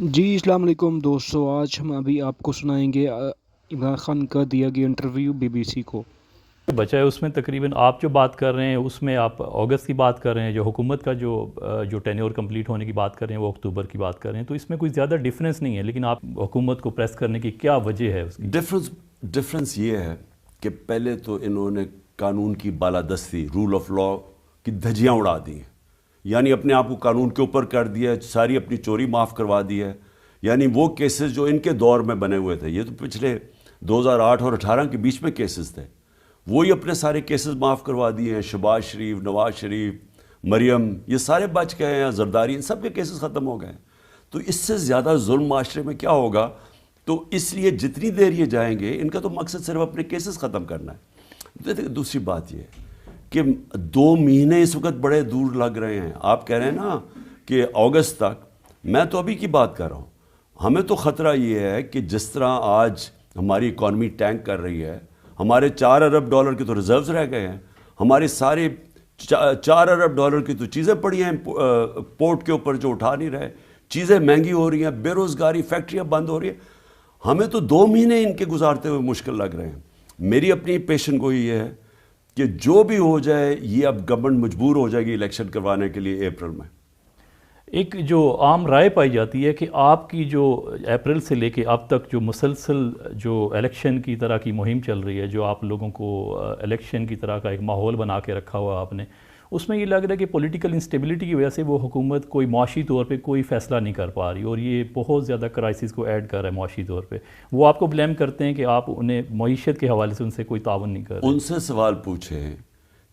جی السلام علیکم دوستو، آج ہم ابھی آپ کو سنائیں گے عمران خان کا دیا گیا انٹرویو BBC کو۔ بچا ہے اس میں تقریباً آپ جو بات کر رہے ہیں اس میں آپ اگست کی بات کر رہے ہیں، جو حکومت کا جو ٹینیور کمپلیٹ ہونے کی بات کر رہے ہیں وہ اکتوبر کی بات کر رہے ہیں، تو اس میں کوئی زیادہ ڈیفرنس نہیں ہے، لیکن آپ حکومت کو پریس کرنے کی کیا وجہ ہے اس کی؟ ڈفرنس یہ ہے کہ پہلے تو انہوں نے قانون کی بالادستی، رول آف لا کی دھجیاں اڑا دی ہیں، یعنی اپنے آپ کو قانون کے اوپر کر دیا، ساری اپنی چوری معاف کروا دی ہے۔ یعنی وہ کیسز جو ان کے دور میں بنے ہوئے تھے، یہ تو پچھلے 2008 اور 18 کے بیچ میں کیسز تھے، وہی اپنے سارے کیسز معاف کروا دیے ہیں۔ شہباز شریف، نواز شریف، مریم، یہ سارے بچ گئے ہیں، زرداری، ان سب کے کیسز ختم ہو گئے ہیں۔ تو اس سے زیادہ ظلم معاشرے میں کیا ہوگا؟ تو اس لیے جتنی دیر یہ جائیں گے، ان کا تو مقصد صرف اپنے کیسز ختم کرنا ہے۔ دوسری بات یہ ہے کہ 2 مہینے اس وقت بڑے دور لگ رہے ہیں۔ آپ کہہ رہے ہیں نا کہ اگست تک، میں تو ابھی کی بات کر رہا ہوں۔ ہمیں تو خطرہ یہ ہے کہ جس طرح آج ہماری اکانومی ٹینک کر رہی ہے، ہمارے $4 ارب کے تو ریزروز رہ گئے ہیں، ہمارے سارے $4 ارب کی تو چیزیں پڑی ہیں پورٹ کے اوپر جو اٹھا نہیں رہے، چیزیں مہنگی ہو رہی ہیں، بے روزگاری، فیکٹریاں بند ہو رہی ہیں۔ ہمیں تو 2 مہینے ان کے گزارتے ہوئے مشکل لگ رہے ہیں۔ میری اپنی پیشن گوئی یہ ہے کہ جو بھی ہو جائے، یہ اب گورنمنٹ مجبور ہو جائے گی الیکشن کروانے کے لیے اپریل میں۔ ایک جو عام رائے پائی جاتی ہے کہ آپ کی جو اپریل سے لے کے اب تک جو مسلسل جو الیکشن کی طرح کی مہم چل رہی ہے، جو آپ لوگوں کو الیکشن کی طرح کا ایک ماحول بنا کے رکھا ہوا آپ نے، اس میں یہ لگ رہا ہے کہ پولیٹیکل انسٹیبلٹی کی وجہ سے وہ حکومت کوئی معاشی طور پہ کوئی فیصلہ نہیں کر پا رہی، اور یہ بہت زیادہ کرائسس کو ایڈ کر رہا ہے معاشی طور پہ۔ وہ آپ کو بلیم کرتے ہیں کہ آپ انہیں معیشت کے حوالے سے ان سے کوئی تعاون نہیں کر رہے۔ ان سے سوال پوچھیں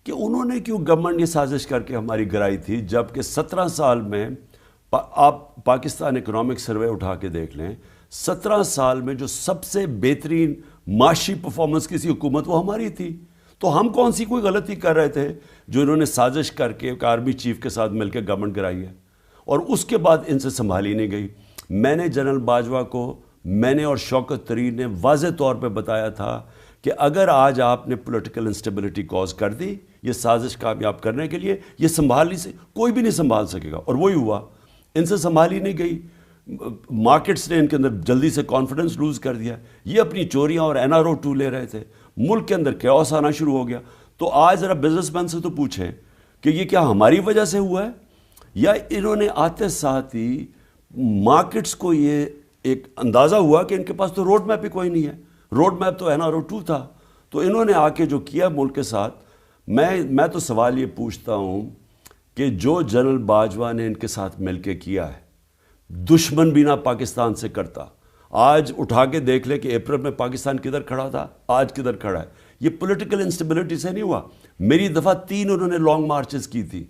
کہ انہوں نے کیوں گورنمنٹ یہ سازش کر کے ہماری گرائی تھی، جبکہ 17 سال میں آپ پاکستان اکنامک سروے اٹھا کے دیکھ لیں، 17 سال میں جو سب سے بہترین معاشی پرفارمنس کسی حکومت وہ ہماری تھی۔ تو ہم کون سی کوئی غلطی کر رہے تھے جو انہوں نے سازش کر کے ایک آرمی چیف کے ساتھ مل کے گورنمنٹ کرائی ہے، اور اس کے بعد ان سے سنبھالی نہیں گئی۔ میں نے جنرل باجوہ کو، میں نے اور شوکت طرین نے واضح طور پہ بتایا تھا کہ اگر آج آپ نے پولیٹیکل انسٹیبلٹی کاز کر دی یہ سازش کامیاب کرنے کے لیے، یہ سنبھال نہیں کوئی بھی نہیں سنبھال سکے گا، اور وہی ہوا۔ ان سے سنبھالی نہیں گئی، مارکیٹس نے ان کے اندر جلدی سے کانفیڈنس لوز کر دیا، یہ اپنی چوریاں اور NRO 2 لے رہے تھے، ملک کے اندر کیوس آنا شروع ہو گیا۔ تو آج ذرا بزنس مین سے تو پوچھیں کہ یہ کیا ہماری وجہ سے ہوا ہے، یا انہوں نے آتے ساتھ ہی مارکیٹس کو یہ ایک اندازہ ہوا کہ ان کے پاس تو روڈ میپ ہی کوئی نہیں ہے، روڈ میپ تو NRO 2 تھا، تو انہوں نے آ کے جو کیا ملک کے ساتھ۔ میں تو سوال یہ پوچھتا ہوں کہ جو جنرل باجوہ نے ان کے ساتھ مل کے کیا ہے، دشمن بھی نہ پاکستان سے کرتا۔ آج اٹھا کے دیکھ لے کہ اپریل میں پاکستان کدھر کھڑا تھا، آج کدھر کھڑا ہے۔ یہ پولیٹیکل انسٹیبلٹی سے نہیں ہوا۔ میری دفعہ 3 انہوں نے لانگ مارچز کی تھی،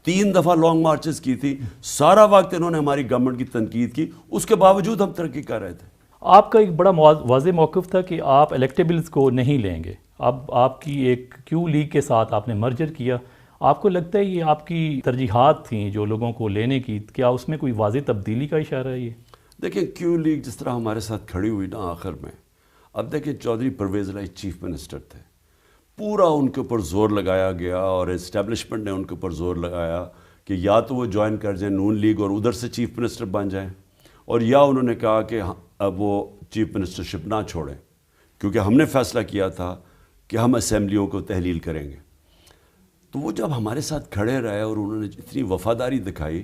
3 دفعہ لانگ مارچز کی تھی، سارا وقت انہوں نے ہماری گورنمنٹ کی تنقید کی، اس کے باوجود ہم ترقی کر رہے تھے۔ آپ کا ایک بڑا واضح موقف تھا کہ آپ الیکٹیبلز کو نہیں لیں گے، اب آپ کی ایک کیو لیگ کے ساتھ آپ نے مرجر کیا۔ آپ کو لگتا ہے یہ آپ کی ترجیحات تھیں جو لوگوں کو لینے کی، کیا اس میں کوئی واضح تبدیلی کا اشارہ ہے یہ؟ دیکھیں کیو لیگ جس طرح ہمارے ساتھ کھڑی ہوئی نا آخر میں، اب دیکھیں چودھری پرویز الہی چیف منسٹر تھے، پورا ان کے اوپر زور لگایا گیا، اور اسٹیبلشمنٹ نے ان کے اوپر زور لگایا کہ یا تو وہ جوائن کر جائیں نون لیگ اور ادھر سے چیف منسٹر بن جائیں، اور یا انہوں نے کہا کہ اب وہ چیف منسٹرشپ نہ چھوڑیں، کیونکہ ہم نے فیصلہ کیا تھا کہ ہم اسمبلیوں کو تحلیل کریں گے۔ تو وہ جب ہمارے ساتھ کھڑے رہے اور انہوں نے اتنی وفاداری دکھائی،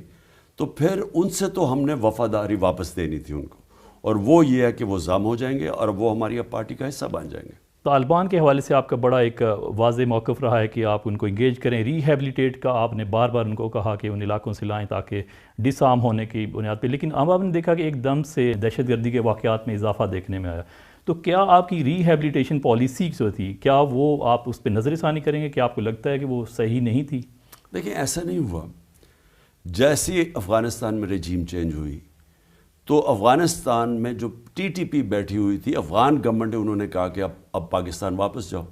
تو پھر ان سے تو ہم نے وفاداری واپس دینی تھی ان کو، اور وہ یہ ہے کہ وہ ضم ہو جائیں گے اور وہ ہماری اب پارٹی کا حصہ بن جائیں گے۔ طالبان کے حوالے سے آپ کا بڑا ایک واضح موقف رہا ہے کہ آپ ان کو انگیج کریں، ری ہیبلیٹیٹ کا آپ نے بار بار ان کو کہا کہ ان علاقوں سے لائیں تاکہ ڈس آرم ہونے کی بنیاد پہ، لیکن اب آپ نے دیکھا کہ ایک دم سے دہشت گردی کے واقعات میں اضافہ دیکھنے میں آیا۔ تو کیا آپ کی ری ہیبلیٹیشن پالیسی جو تھی، کیا وہ آپ اس پہ نظر ثانی کریں گے کہ آپ کو لگتا ہے کہ وہ صحیح نہیں تھی؟ دیکھیں ایسا نہیں ہوا، جیسے افغانستان میں رجیم چینج ہوئی تو افغانستان میں جو TTP بیٹھی ہوئی تھی، افغان گورنمنٹ نے انہوں نے کہا کہ اب پاکستان واپس جاؤ۔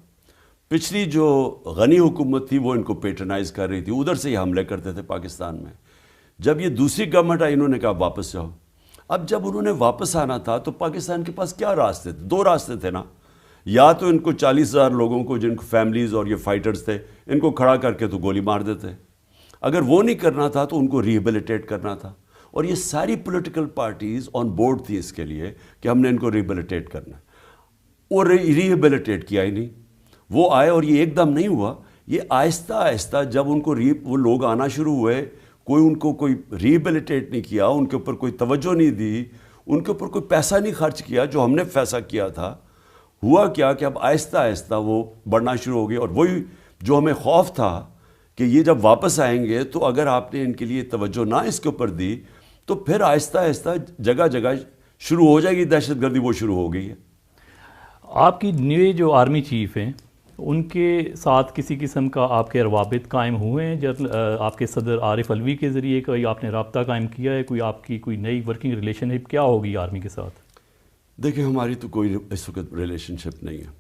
پچھلی جو غنی حکومت تھی وہ ان کو پیٹرنائز کر رہی تھی، ادھر سے یہ حملے کرتے تھے پاکستان میں۔ جب یہ دوسری گورنمنٹ آئی انہوں نے کہا واپس جاؤ۔ اب جب انہوں نے واپس آنا تھا تو پاکستان کے پاس کیا راستے تھے؟ 2 راستے تھے نا، یا تو ان کو 40,000 لوگوں کو جن کو فیملیز اور یہ فائٹرز تھے ان کو کھڑا کر کے تو گولی مار دیتے، اگر وہ نہیں کرنا تھا تو ان کو ریہیبلیٹیٹ کرنا تھا، اور یہ ساری پولیٹیکل پارٹیز آن بورڈ تھی اس کے لیے کہ ہم نے ان کو ریہیبلیٹیٹ کرنا ہے، اور ریہیبلیٹیٹ کیا ہی نہیں. وہ آئے اور یہ ایک دم نہیں ہوا، یہ آہستہ آہستہ جب ان کو وہ لوگ آنا شروع ہوئے، کوئی ان کو کوئی ریہیبلیٹیٹ نہیں کیا، ان کے اوپر کوئی توجہ نہیں دی، ان کے اوپر کوئی پیسہ نہیں خرچ کیا جو ہم نے پیسہ کیا تھا. ہوا کیا کہ اب آہستہ آہستہ وہ بڑھنا شروع ہو گئی. اور وہی جو ہمیں خوف تھا کہ یہ جب واپس آئیں گے تو اگر آپ نے ان کے لیے توجہ نہ اس کے اوپر دی تو پھر آہستہ آہستہ جگہ جگہ شروع ہو جائے گی دہشت گردی. وہ شروع ہو گئی ہے. آپ کی نئے جو آرمی چیف ہیں ان کے ساتھ کسی قسم کا آپ کے روابط قائم ہوئے ہیں؟ آپ کے صدر عارف علوی کے ذریعے کوئی آپ نے رابطہ قائم کیا ہے؟ کوئی آپ کی کوئی نئی ورکنگ ریلیشن شپ کیا ہوگی آرمی کے ساتھ؟ دیکھیں ہماری تو کوئی اس وقت ریلیشن شپ نہیں ہے.